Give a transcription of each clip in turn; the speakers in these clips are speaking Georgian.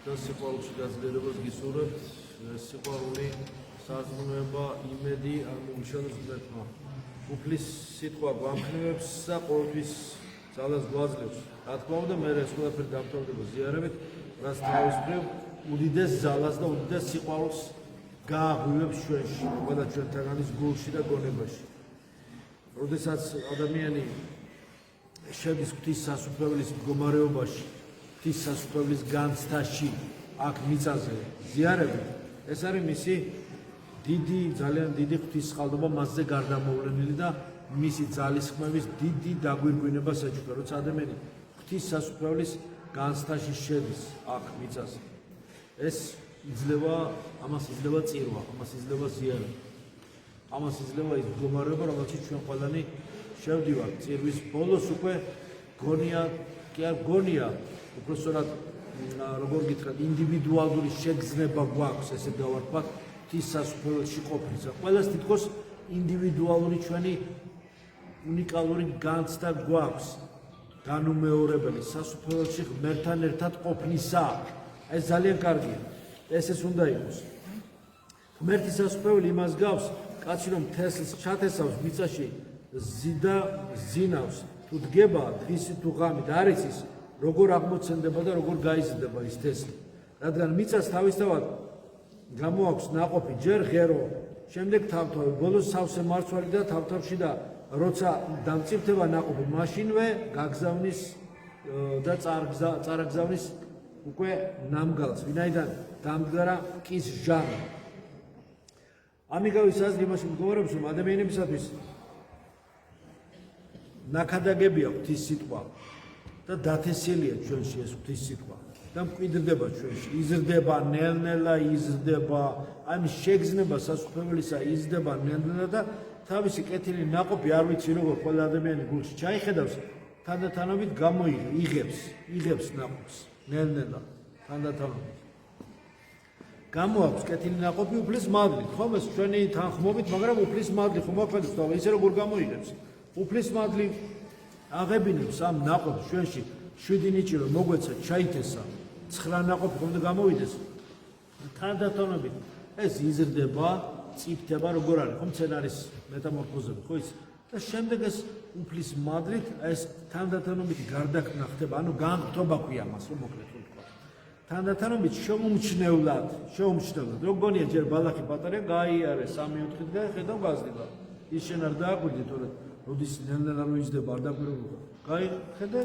და სიყვარულში გაძლიერებას გისურვებთ. სიყვარული, საზრუნვება, იმედი არ მოგიშალოს ღმერთმა. უფლის სიტყვა გვამხნევებს და ყოველთვის ძალას გვაძლევს. რა თქმა უნდა, მე ეს ყველაფერი დამთავრდება ზიარებით, რაც თავის მხრივ უდიდეს ძალას და უდიდეს სიყვარულს გააღვივებს ჩვენში, ყველა ჩვენთაგანის გულში და გონებაში. როდესაც ადამიანი შედის ღვთის სასუფეველის მდგომარეობაში, ღვთის სასუფეველის განცდაში, აქ მიწაზე ზიარებით, ეს არის მისი ძალიან დიდი ღვთის წყალდობა მასზე გარდამოვლენილი და მისი ძალისხმევის დიდი დაგვირგვინება საჭიროა, როცა ადამიანი ღვთის სასუფეველის განცდაში შედის აქ მიწაზე. ეს იძლევა, ამას იძლევა წირვა, ამას იძლევა ზიარება. ამას იძლევა ის მდგომარეობა, რომელშიც ჩვენ ყველანი შევდივართ. წირვის ბოლოს უკვე გონია, კი არ გონია, უბრალოდ როგორ გითხრათ, ინდივიდუალური შეგრძნება გვაქვს, ესე დავარქვათ, ღვთის სასუფეველში ყოფნისა. ყველას თითქოს ინდივიდუალური ჩვენი უნიკალური განცდა გვაქვს. განუმეორებელი სასუფეველში ღმერთთან ერთად ყოფნისა. ეს ძალიან კარგია. ეს უნდა იყოს. ღმერთის სასუფეველი იმას გავს, კაცი რომ თესლს ჩათესავს მიწაში, ზიდა ზინავს, თუ დგება დღისი თუ ღამე და არ იცის, როგორ აღმოცენდება და როგორ გაიზრდება ის თესლი. რადგან მიწას თავისთავად გამოაქვს ნაყოფი, ჯერ ღერო, შემდეგ თავთავი, ბოლოს სავსე მარცვალი და თავთავში და როცა დამწიფდება ნაყოფი, მაშინვე გაგზავნის და წარაგზავნის უკვე ნამგალს, ვინაიდან დამდგარა მკის ჟამი. ამიგავის აზრი იმაში მდგომარეობს, რომ ადამიანებისათვის ნაკადაგებია ღვთის სიტყვა და დათესილია ჩვენში ეს ღვთის სიტყვა და მკვიდრდება ჩვენში, იზრდება ნელ-ნელა, იზრდება, აი შეგრძნება სასუფეველისა იზრდება ნელ-ნელა და თავისი კეთილი ნაყოფი არ ვიცი როგორ ყველა ადამიანის გულში ჩაიხედავს, თანდათანობით იღებს ნაყოფს, ნელ-ნელა, თანდათანობით. გამოაქვს კეთილი ნაყოფი უფლის მადლით, ხომ ეს ჩვენი თანხმობით, მაგრამ უფლის მადლი ხომ ახედავს და ისე როგორ გამოიღებს. უფლის მადლი აღებინებს ამ ნაყოფს ჩვენში 7 ნიჭი რომ მოგვეცა, ჩაითესა, 9 ნაყოფი ხომ და გამოვიდეს. თანდათანობით ეს იზრდება, წიფდება, როგორ არის, ხომ მცენარის მეტამორფოზები, ხო ის? და შემდეგ ეს უფლის მადლით ეს თანდათანობით გარდაქმნა ხდება, ანუ განღრთობა ქვია მას, რომ მოკლედ ვთქვა. თანდათანობით შეუმჩნევლად, რო გონია ჯერ ბალახი პატარა გაიარე 3-4 დღე ხედავ გაზრდება. ის შენ არ დააკვირდი, თორე როდის ნელ-ნელა რო იზრდება, არ დაკვირდება. გაიხედე,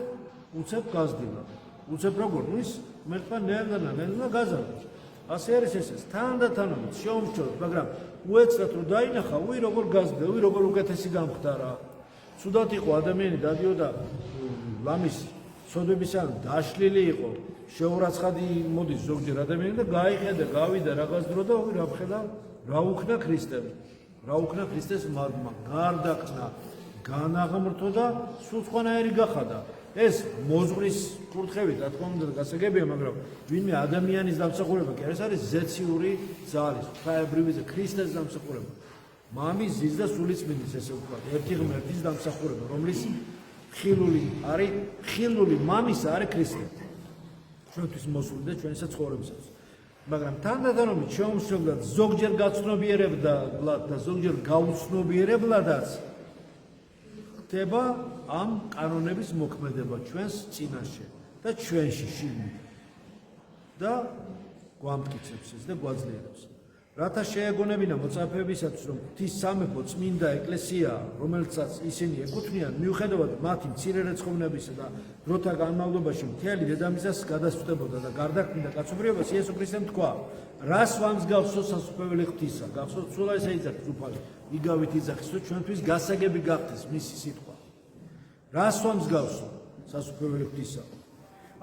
უცებ გაზრდება. უცებ როგორ? ის მერტყვა ნელ-ნელა გაზარდა. ასე არის ეს. თანდათანობით შეუმჩნევლად, მაგრამ უეცრად რო დაინახა, როგორ გაზრდა, როგორ უკეთესი გამხდარა. ცუდად იყო ადამიანი, დადიოდა ლამის სოდვებისგან დაშლილი იყო, შეურაცხადი მოდის ზოგჯერ ადამიანი და გაიხედა, გავიდა რაღაც დრო და რა ვხედა, რა უქნა ქრისტემ. რა უქნა ქრისტეს მადლმა, გარდაქმნა, განაღმრთო და სულ სხვანაირი გახადა. ეს მოზღვრის კურთხევით, რა თქმა უნდა, გასაგებია, მაგრამ ვინმე ადამიანის დამსახურება კი ეს არის ზეციური ძალის, ღვთაებრივი ქრისტეს დამსახურება. მამის, ზის და სულიწმინდის, ესე ვთქვათ, ერთი ღმერთის დამსახურება, რომლის ხილული მამის არის ქრისტე. ჩვენთვის მოსული და ჩვენსა ცხოვრებისას. მაგრამ თანდათანობით შეუმჩნევლად ზოგჯერ გაცნობიერებლად და ზოგჯერ გაუცნობიერებლადაც ხდება ამ კანონების მოქმედება ჩვენს წინაშე და ჩვენში შიგნით და გვამტკიცებს ეს და გვაძლიერებს. რათა შეეგონებინა მოწაფეებისათვის, რომ ღვთის სამეფო წმინდა ეკლესია, რომელსაც ისინი ეკუთვნიან, მიუხედავად მათი მცირე რეცხოვნებისა და დროთა განმავლობაში მთელი დედამიწას გადასწრებოდა და გარდაქმნიდა კაცობრიობას, იესო ქრისტემ თქვა, რას ვამსგავსო სასუფეველი ღვთისა, გახსოვთ სულა ესე იძახის უფალი, იგავით იძახის, რომ ჩვენთვის გასაგები გახდეს მისი სიტყვა. რას ვამსგავსო სასუფეველი ღვთისა?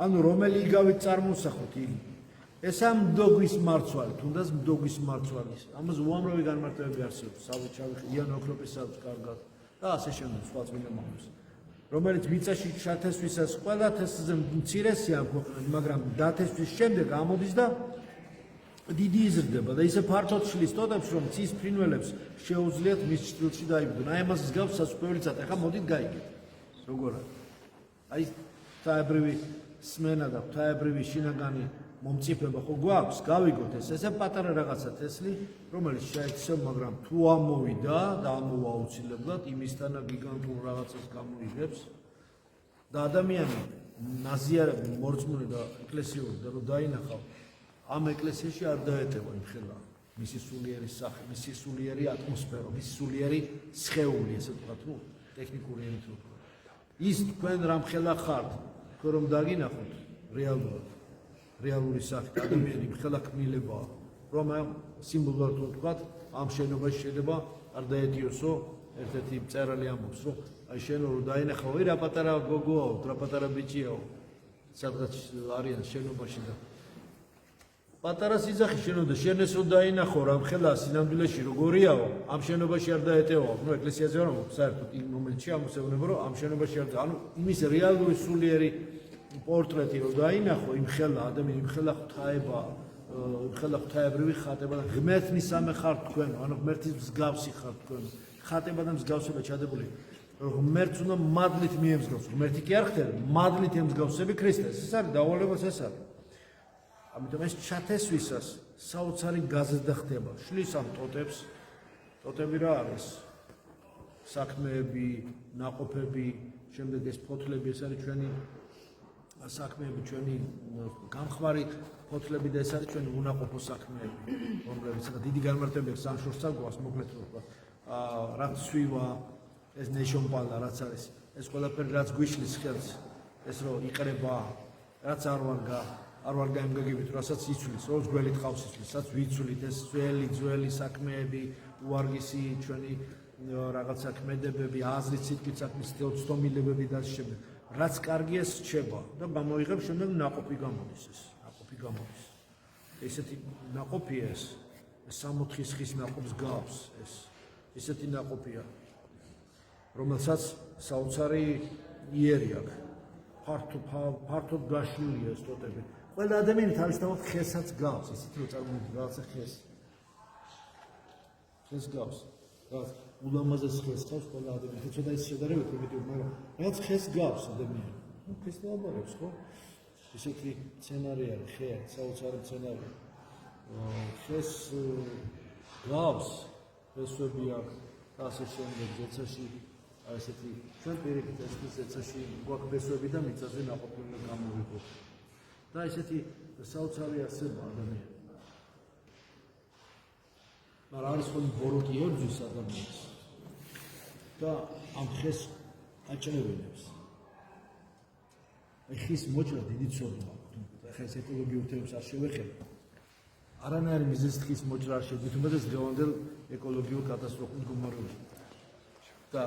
ანუ რომელი იგავით წარმოსახოთ იგი? ეს ამ მდოგვის მარცვალი, თუნდაც მდოგვის მარცვალის, ამას უამრავი განმარტებები არსებობს, სავიჩავი იან ოქროპისათვის კარგად და ასე შემდეგ სხვა წმინდა მომents, რომელიც მიწაში ჩათესვისას ყველა თესლზე მცირესია ამ ქვეყნად, მაგრამ დათესვის შემდეგ ამოდის და დიდი იზრდება და ისე ფართოდ შლის ტოტებს, რომ ცის ფრინველებს შეუძლიათ მის ჭრილში დაიბრძონ. აი ამას გავს სასუფეველიცად, ახლა მოდით გაიგეთ. როგორ არის? აი ღვთაებრივი სმენა და ღვთაებრივი შინაგანი მომწიფება ხო გვაქვს, გავიგოთ ესე პატარა რაღაცა თესლი, რომელიც შეეცემ, მაგრამ თუ ამოვიდა და ამოვა აუცილებლად, იმისთანა გიგანტურ რაღაცას გამოიღებს და ადამიანი ნაზიარები მორწმუნე და ეკლესიური და რომ დაინახავ, ამ ეკლესიაში არ დაეტევა იმ ხელა, მისი სულიერი სახე, მისი სულიერი ატმოსფერო, მისი სულიერი სხეული, ესე ვთქვათ, რომ ტექნიკური ენით რო ვთქვათ. ის თქვენ რამ ხელა ხართ, თქვენ რომ დაგინახოთ რეალურად რეალური სახით ადამიანი ხელა ქმნილებაა, რომ ამ სიმბოლურად რო ვთქვათ, ამ შენობაში შეიძლება არ დაეტიოსო, ერთ-ერთი მწერალი ამბობს, რომ აი შენ რო დაინახავ, რა პატარა გოგოაო, რა პატარა ბიჭიაო, სადღაც არიან შენობაში და პატარა სიძახი შენოდა, შენ ესო დაინახო, რამ ხელა სინამდვილეში როგორიაო, ამ შენობაში არ დაეტევაო, ნუ ეკლესიაზე ვარ, საერთოდ იმ მომენტში ამოსევნება, რომ ამ შენობაში არ ანუ იმის რეალური სულიერი პორტრეტი რო დაინახო, იმ ხელა ადამიანი, იმ ხელა ღვთაება, იმ ხელა ღვთაებრივი ხატება და ღმერთნისამე ხართ თქვენ, ანუ ღმერთის მსგავსი ხართ თქვენ. ხატება და მსგავსება ჩადებული. ღმერთს უნდა მადლით მიემსგავს. ღმერთი კი არ ხდება, მადლით ემსგავსები ქრისტეს. ეს არის დავალებას ეს არის. ამიტომ ეს ჩათესვისას საოცარი გაზრდა ხდება. შლის ამ ტოტებს. ტოტები რა არის? საქმეები, ნაყოფები, შემდეგ ეს ფოთლები, ეს არის ჩვენი საქმეები, ჩვენი გამხმარი ფოთლები და ეს არის ჩვენი უნაყოფო საქმეები, რომლებიც დიდი განმარტებები აქვს სამშობლოს საგვას, მოკლედ რო ვთქვა. რაც სვივა, ეს ნეშონპალა რაც არის, ეს ყველაფერი რაც გვიშლის ხელს, ეს რო იყრება, რაც არ ვარ გამგაგებით, რასაც იცვლის, როც გველით ხავს იცვლის, რაც ვიცვლით, ეს ძველი საქმეები, უარგისი ჩვენი რაღაცა ქმედებები, აზრით სიტყვით საქმის ცდომილებები და შემდეგ. რაც კარგია რჩება და გამოიღებს შემდეგ ნაყოფი გამოდის ეს. ნაყოფი გამოდის. ესეთი ნაყოფია ეს. 60 ხის ნაყოფს გავს ეს. ესეთი ნაყოფია, რომელსაც საოცარი იერი აქვს. ფართოდ გაშლილია ეს ტოტები. ყველა ადამიანი თავისთავად ხესაც გავს, ისიც რომ წარმოვიდგინოთ რაღაცა ხეს. ხეს გავს. ულამაზეს ხეს გავს ყველა ადამიანი. ცოტა ის შედარებით მეტი, მაგრამ რაც ხეს გავს ადამიანი. ნუ ხეს დააბარებს, ხო? ესეთი სცენარი არის, ხე, საოცარი სცენარი. ხეს გავს ესვები აქვს და ასე შემდეგ ზეცაში ესეთი ჩვენ პირიქით ეს ზეცაში გვაქვს ბესვები და მიწაზე ნაყოფი უნდა გამოვიყო და ესეთი საოცარი არსება ადამიანი. მაგრამ არის ხოლმე ბოროტი ერძვის ადამიანს და ამ ხეს აჭრევინებს. ხის მოჭრა დიდი ცოდვა აქვს. ხეს ეკოლოგიურ თემებს არ შევეხებ. არანაირი მიზეზით ხის მოჭრა არ შეგვით, უმეტეს დღევანდელ ეკოლოგიურ კატასტროფულ მდგომარეობაში. და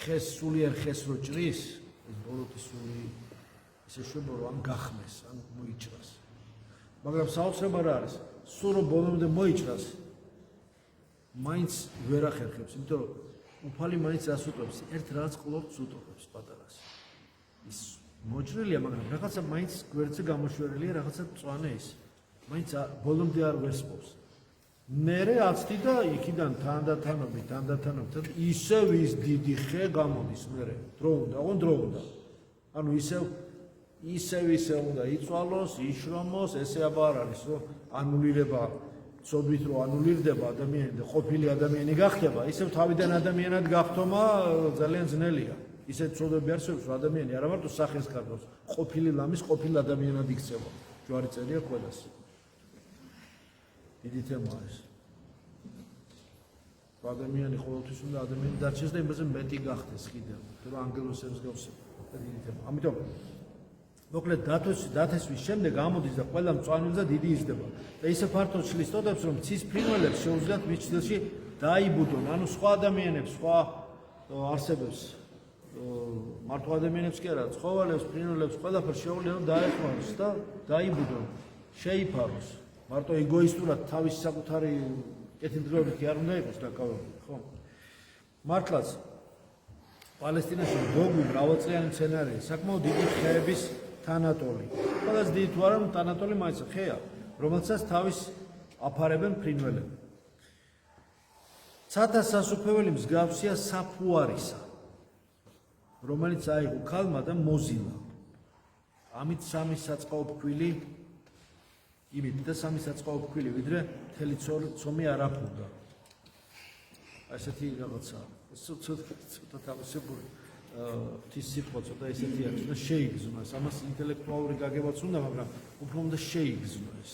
ხეს სულიერ ხეს რო ჭრის, ეს ბოროტი სული ისე შვება რომ ამ გახმეს, ან მოიჭრას. მაგრამ საოცრება რა არის? სულ რომ ბოლომდე მოიჭრას, მაინც ვერ ახერხებს, იმიტომ რომ უფალი მაინც რას უტყობს? ერთ რაღაც ყლორტს უტყობს პატარას. ის მოჭრილია, მაგრამ რაღაცა მაინც გვერდზე გამოშვერილია, რაღაცა მწვანე ის. მაინც ბოლომდე არ ვესპობს. მერე აცდი და იქიდან თანდათანობით ისევ ის დიდი ხე გამოდის მერე. დრო უნდა. ანუ ისევ უნდა იწვალოს, იშრომოს, ესე აბა არ არის, რომ ანულირება, ცოდვით რომ ანულირდება ადამიანი და ყოფილი ადამიანი გახდება, ისევ თავიდან ადამიანად გახდომა ძალიან ძნელია. ისეთ ცოდვები არსებობს, რომ ადამიანი არა მარტო სახეს კარგავს, ყოფილი ლამის ყოფილ ადამიანად იქცევა. ჯვარი წერია ყველას. დიდი თემაა ეს. ადამიანი ყოველთვის უნდა ადამიანი დარჩეს და იმაზე მეტი გახდეს კიდევ, რომ ანგელოს ემსგავსება. დიდი თემა. ამიტომ მოკლედ დათესვის შემდეგ ამოდის და ყველა მწვანეზე და დიდი იზრდება. და ისე ფართოდ შლის ტოტებს, რომ ცის ფრინველებს შეუძლიათ მის ჭრილში დაიბუდონ, ანუ სხვა ადამიანებს, სხვა არსებებს, მარტო ადამიანებს კი არა, ცხოველებს, ფრინველებს, ყველაფერს შეუძლია რომ დაეხმაროს და დაიბუდონ, შეიფაროს. მარტო ეგოისტურად თავის საკუთარი კეთილდღეობითი არ უნდა იყოს დაკავებული, ხო? მართლაც პალესტინაში დოგმი მრავალწლიანი მცენარეა, საკმაოდ დიდი ხეების თანატოლი. ყველაზე დიდი თუ არა, თანატოლი მაინც ხეა, რომელსაც თავის აფარებენ ფრინველები. ცათა სასუფეველი მსგავსია საფუარისა, რომელიც აიღო ქალმა და მოზილა. ამით სამი საწყაო ფქვილი იმით და სამი საწყაო ფქვილი ვიდრე მთელი ცომი არ აფუძა. ესეთი რაღაცა ცოტა თავისებური ღვთის სიტყვა ცოტა ესეთი არის და შეიგრძნო ეს. ამას ინტელექტუალური გაგებაც უნდა, მაგრამ უფრო უნდა შეიგრძნო ეს.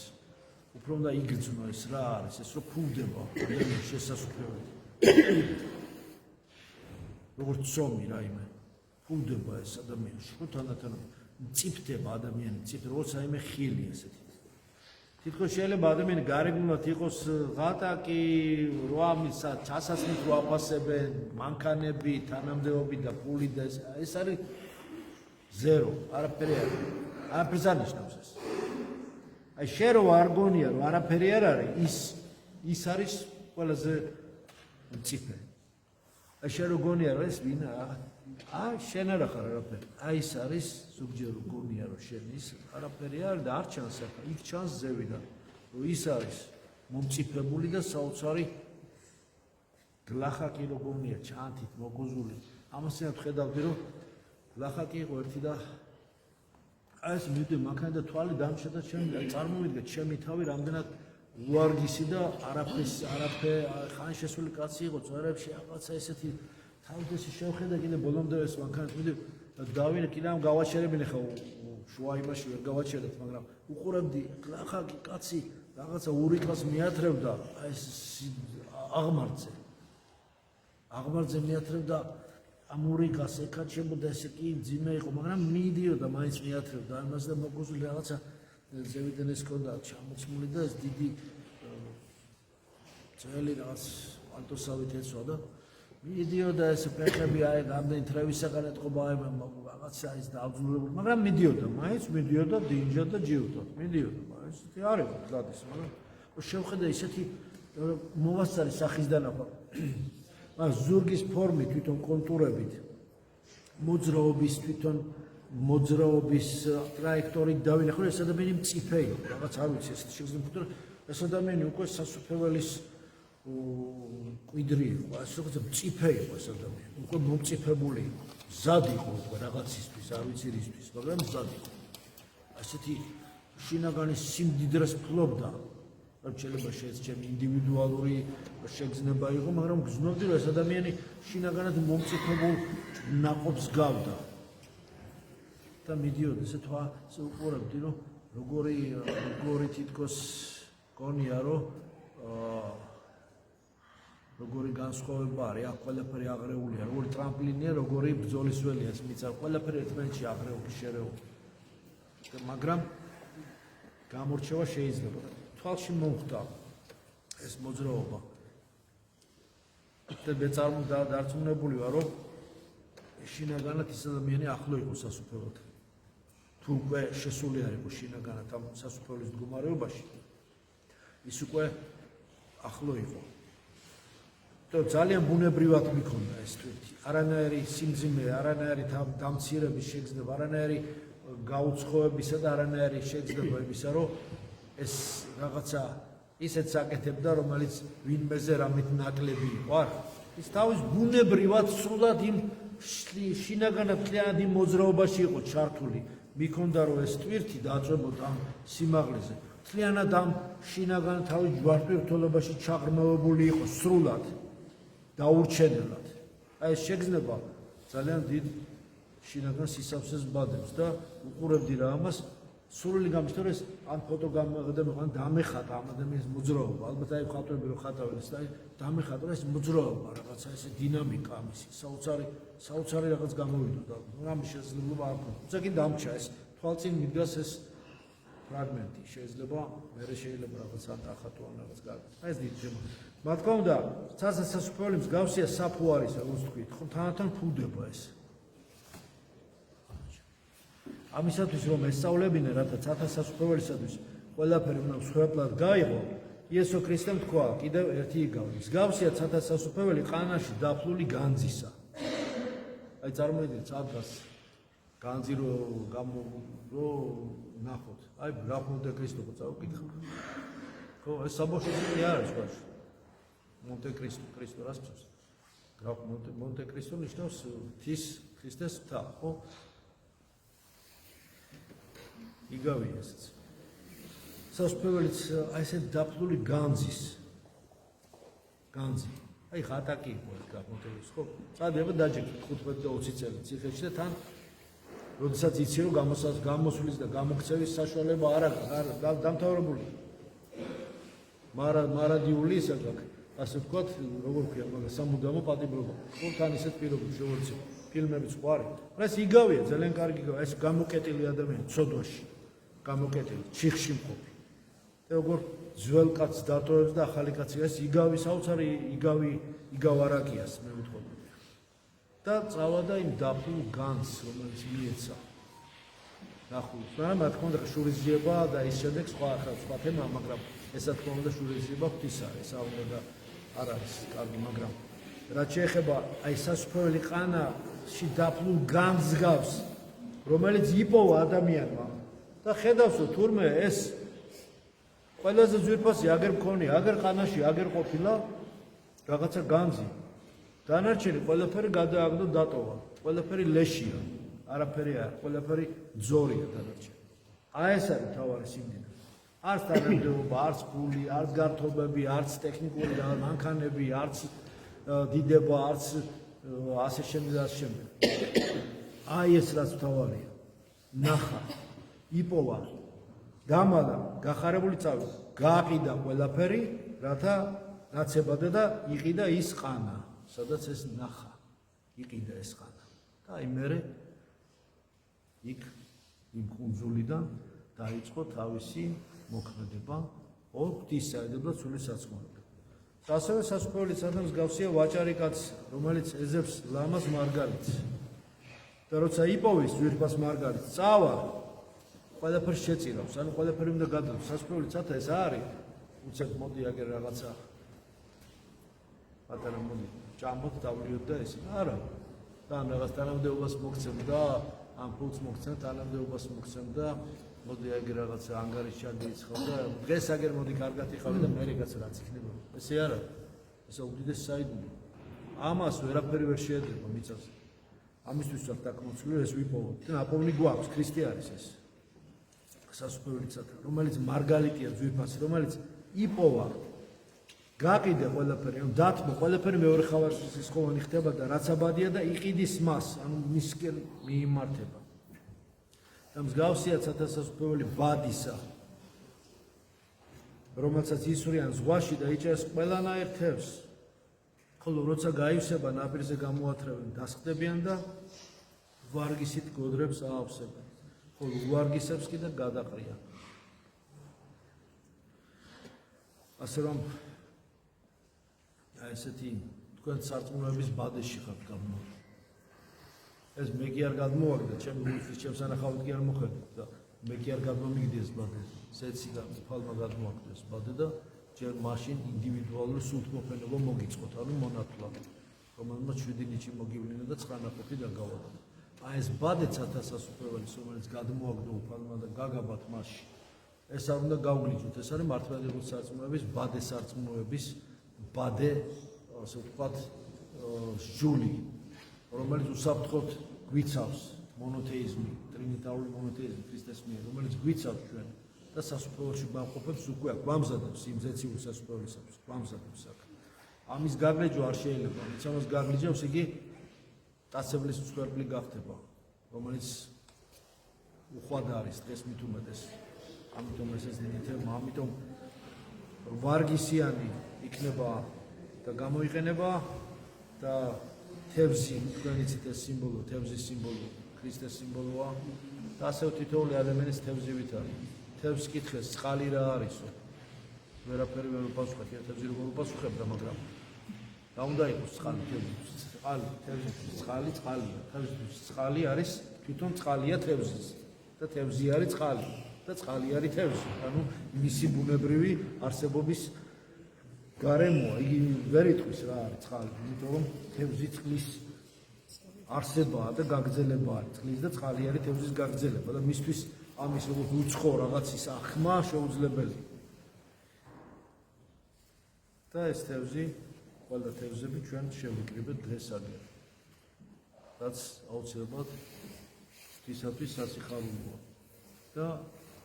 უფრო უნდა იგრძნო ეს რა არის, ეს რომ ფუძდება ადამიანის შესასრულებელი. როგორც ცომი რაიმე ფუძდება ეს ადამიანში, ხო თანდათან მწიფდება ადამიანი, მწიფდება, როგორც რაიმე ხილი ესეთი. თითქოს შეიძლება ადამიანი გარეგნულად იყოს ღატაკი, როამისა, ჩასასვლით რო აფასებენ, მანქანები, თანამდებობი და პული და ეს არის ზერო, არაფერი არ არის. არაფერს არ ნიშნავს ეს. აი შენ რო არ გონია, რომ არაფერი არ არის, ის არის ყველაზე მწიფე. აი შენ რო გონია, რომ ეს ვინ შენ არ ახარ არაფერი. აი ეს არის ზოგჯერ რო გონია, რომ შენ ის არაფერი არის და არ ჩანს ახლა, იქ ჩანს ზევიდან, რომ ის არის მომწიფებული და საოცარი გლახაკი რო გონია, ჩანთით მოგოზული. ამასთანავ ხედავდი, რომ გლახაკი იყო ერთი და აი ეს მივდივარ მანქანა და თვალი დამჭა და წარმოვიდგა ჩემი თავი რამდენად უარგისი და არაფერი ხან შესული კაცი იყო წვერებში რაღაცა ესეთი თავდესი შევხედა კიდე ბოლომდე ეს მანქანა დავინე კიდე ამ გავაჩერებინე ხა შუა იმაში ვერ გავაჩერეთ მაგრამ უყურებდი გლახაკი კაცი რაღაცა ურიკას მიათრევდა აი ეს აღმართზე მიათრევდა ამ ურიკას ეკაჩებოდა ესე კი ძიმე იყო მაგრამ მიდიოდა მაინც მიათრევდა ამას და მოგოზული რაღაცა ზევიდან ეს კონდა ჩამოცმული და ეს დიდი ძველი რაღაც პანტოსავით ეცვა და მიდიოდა ეს ფეხები აი რამდენი თრევისაგან ეთყობა აი რაღაცა ის დააბზურებული მაგრამ მიდიოდა მაინც მიდიოდა დინჯა და ჯიუტო მიდიოდა ესეთი არ იყო დადის მაგრამ შევხედა ისეთი მოვასწარი სახის დანახვა მაგრამ ზურგის ფორმით თვითონ კონტურებით მოძრაობის თვითონ მოძრაობის ტრაექტორით დავინახე ეს ადამიანი მწიფე იყო რაღაც არ ვიცი ეს შეგრძნებოდა ეს ადამიანი უკვე სასუფეველის კვიდრი იყო ასე როგორც მწიფე იყო ეს ადამიანი უკვე მომწიფებული იყო მზად იყო უკვე რაღაცისთვის არ ვიცი რისთვის მაგრამ მზად იყო ასეთი შინაგანის სიმდიდრეს ფლობდა რომ შეიძლება შეეცემ ინდივიდუალური შეგრძნება იყო მაგრამ გრძნობდი რომ ეს ადამიანი შინაგანად მომწიფებულ ნაყოფს გავდა და მიდიოდა ესე თქვა ესე უყურებდი რომ როგორი თითქოს გონია რომ როგორი განსხვავება არის აქ ყველაფერი აღრეულია როგორი ტრამპლინია როგორი ბრძოლის ველია ეს მიწა ყველაფერი ერთმანეთში აღრეული შერეული მაგრამ გამორჩევა შეიძლება თვალში მომხდა ეს მოძრაობა და მეწარმო დარწმუნებული ვარ რომ შინაგანად ის ადამიანი ახლო იყო სასუფეველთან თუ უკვე შესული არ იყო შინაგანად ამ სასუფეველის მდგომარეობაში ის უკვე ახლო იყო და ძალიან ბუნებრივად მიქონდა ეს თვითი არანაირი სიმძიმე არანაირი დამცირების შეგრძნება არანაირი გაუცხოებისა და არანაირი შეგრძნება იმისა რომ ეს რაღაცა ისეთ საკეთებდა რომელიც ვინმეზე რამით ნაკლები იყო არ ის თავის ბუნებრივად სრულად იმ შინაგანად მთლიანად იმ მოძრაობაში იყო ჩართული მიქონდა რომ ეს ტვირთი დააწვებოდა ამ სიმაღლეზე მთლიანად ამ შინაგან თავის ჯვარტვირთოლებაში ჩაღრმავებული იყო სრულად დაურჩენელად აი ეს შეგრძნება ძალიან დიდ შინაგან სისავსეს ბადებს და უყურებდი რა ამას სრული გამიშთა რომ ეს ან ფოტო გამოდემო ან დამეხატა ამ ადამიანის მოძრაობა ალბათ აი ხატვები რომ ხატავენ ეს და დამეხატა ეს მოძრაობა რაღაცა ესე დინამიკა ამისი საოცარი რაღაც გამოვიდოდა რამე შესაძლებლობა არ ქონდა თუმცა კი დამჭა ეს თვალწინ მიდგას ეს ფრაგმენტი შეიძლება მე შეიძლება რაღაც ატახატო ან რაღაც გაკეთო აი ეს დიდი თემა რა თქმა უნდა სასაფლაოების მსგავსია საფუ არის როგორც თქვით ხო თანათან ფუდება ეს ამისათვის რომ ესწავლებინე რათა სასაფლაოებისათვის ყველაფერი უნდა მსხვერპლად გაიღო იესო ქრისტემ თქვა კიდევ ერთი იგავი მსგავსია სასაფლაოები ყანაში დაფლული განძისა აი წარმოიდგინეთ სადღაც განძი რო ნახოთ აი რა მონტე კრისტო წავკითხა ხო ეს საბავშვო არის ხო მონტე კრისტო რას ფსოს გრაფ მონტე კრისტო ნიშნავს თის ქრისტეს მთა ხო იგავია ესეც სასწორებელიც აი ესე დაფლული განძი. აი ხატაკი იყო ეს გამოტევის ხო? წადება დაჯექით 15 და 20 წელი ციხეში და თან როდესაც იცი რომ გამოსვლის და გამოქცევის საშუალება არ აქვს დამთავრებული. მარადიული ისე გაქვს. ასე ვთქვათ, როგორ ქვია, მაგრამ სამუდამო პატიმრობა. ხო, თან ისეთ პირობებს შევეცი. ფილმებიც ხო არის. ეს იგავია, ძალიან კარგი იგავია. ეს გამოკეტილი ადამიანი ცოდვაში. გამოკეტილი, ჩიხში მყოფი. და როგორ ძველ კაცს დატოვებს და ახალი კაცი ეს იგავი საოცარი იგავ არაკიას მე ვთქვი. და წავა და იმ დაფლულ განს, რომელიც მიეცა. ნახულს, მაგრამ რა თქმა უნდა შურისძიება და ის შემდეგ სხვა თემა, მაგრამ ესა თქმა უნდა შურისძიება ღვთისა, ეს არ უნდა და არ არის კარგი, მაგრამ რაც შეეხება აი სასופველი ყანაში დაფლულ განს გავს, რომელიც იპოვა ადამიანმა და ხედავს რომ თურმე ეს ყველაზე ძვირფასი აგერ მქონია, აგერ ყანაში, აგერ ყოფილა რაღაცა განძი. დანარჩენი ყველაფერი გადააგდო დატოვა. ყველაფერი ლეშია. არაფერი არ, ყველაფერი ძორია დანარჩენი. აი ეს არის თავარი სიმდიდრე. არც თანამდებობა, არც ფული, არც გართობები, არც ტექნიკური მანქანები, არც დიდება, არც ასე შემდეგ და ასე შემდეგ. აი ეს რაც თავარია. ნახა, იპოვა დამალა, გახარებული წავიდა, გააყიდა ყველაფერი, რათა ნაცებადა და იყიდა ის ყანა, სადაც ეს ნახა, იყიდა ეს ყანა. და აი მერე იქ იმ კუნძულიდან დაიწყო თავისი მოქმედება ღვთისაედა და სულის საწმუნებლად. ასევე სასופველი ადამიანს გავსია ვაჭარი კაცი, რომელიც ეძებს ლამას მარგალიტს. და როცა იპოვის ძვირფას მარგალიტს, წავა ყველაფერს შეწირავს, ანუ ყველაფერი უნდა გადადოს. სასופველი ცათა ეს არის, უცებ მოდი აგერ რაღაცა პატარა მოდი ჭამოთ დავლიოთ და ეს არა. და ან რაღაც თანამდებობას მოგცემ და ამ ფულს მოგცემ, თანამდებობას მოგცემ და მოდი აგერ რაღაცა ანგარიში ჩადიცხავ და დღეს აგერ მოდი კარგად იყავი და მერე კაც რაც იქნება. ესე არა. ესე უდიდეს საიდუმლო. ამას ვერაფერი ვერ შეეძება მიწას. ამისთვის ვარ დაკმოცული ეს ვიპოვოთ. და აპოვნი გვაქვს, ქრისტე არის ეს. სასופველი ცათა, რომელიც მარგალიტია ძვირფასი, რომელიც იპოვა გაყიდა ყველაფერი, ანუ დათმო ყველაფერი მეორე ხავარისხოვანი ხდება და რაც აბადია და იყიდის მას, ანუ მისკენ მიიმართება. და მსგავსია ცათა სასופველი ბადისა, რომელსაც ისვრიან ზღვაში და იჭერს ყველანაირ თევზს. ხოლო როცა გაივსება ნაპირზე გამოათრევენ, დასხდებიან და ვარგისით გოდრებს აავსებენ. ხოლო უვარგისებს კიდე გადაყრიან. ასე რომ აი ესეთი თქვენ სარწმუნოების ბადეში ხართ გამოვიდა. ეს მე კი არ გადმოვაგდა, ჩემი გულისთვის ჩემს ანახავად კი არ მოხდა და მე კი არ გადმომიგდი ეს ბადე. სეცი და ფალმა გადმოაგდა ეს ბადე და ჯერ მაშინ ინდივიდუალური სულთმოფენობა მოგიწყოთ, ანუ მონათლა, რომელმაც 7 ნიჭი მოგივლინა და 9 ნაყოფი დაგავადა. აი ეს ბადე ცათა სასופველის, რომელიც გადმოაგდა უფალმა და გაგაბათ მასში. ეს არ უნდა გავგლიჯოთ, ეს არის მართლმადიდებლური სარწმუნოების ბადე სარწმუნოების ბადე, ასე ვთქვათ, ჟული, რომელიც უსაფრთხოდ გვიცავს მონოთეიზმი, ტრინიტარული მონოთეიზმი ქრისტეს მიერ, რომელიც გვიცავს ჩვენ და სასופველში ბავშვებს უკვე გვამზადებს იმ ზეციური სასופველისათვის, გვამზადებს აქ. ამის გაგლიჯვა არ შეიძლება, ვინც ამას გაგლიჯავს, იგი ტაცებლის მსხვერპლი გახდება, რომელიც უხვად არის დღეს მით უმეტეს. ამიტომ ეს დიდი თემა, ამიტომ ვარგისიანი იქნება და გამოიყენება და თევზი, თქვენ იცით ეს სიმბოლო, თევზის სიმბოლო, ქრისტეს სიმბოლოა და ასევე თითოეული ადამიანის თევზივით არის. თევზს კითხეს, წყალი რა არისო? ვერაფერი ვერ უპასუხებ, თევზი როგორ უპასუხებდა, მაგრამ რა უნდა იყოს წყალი, თევზი, წყალია. თევზის წყალი არის, თვითონ წყალია თევზის და თევზი არის წყალი და წყალი არის თევზი. ანუ მისი ბუნებრივი არსებობის გარემოა, იგი ვერ იტყვის რა არის წყალი, იმიტომ რომ თევზი წყლის არსებაა და გაგრძელებაა, წყლის და წყალი არის თევზის გაგრძელება და მისთვის ამის როგორც უცხო რაღაცის ახმა შეუძლებელია. და ეს თევზი, ყველა თევზები ჩვენ შევიკრიბეთ დღეს აგერ. რაც აუცილებლად ღვთისათვის სასიხარულოა. და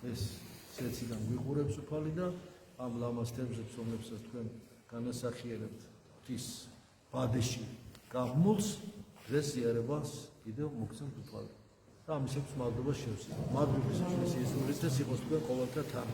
ეს სეციდან გვიყურებს უფალი და ამ ლამაზ თემზებს, რომლებსაც თქვენ განასახიერებთ ღვთის ბადეში გაბმულს, დღეს იარებას კიდევ მოგცემთ უფალი. და ამისათვის მადლობას შევსწრებთ. მადლობა Იესოს Ქრისტეს, სიყოს თქვენ ყოველთა თან.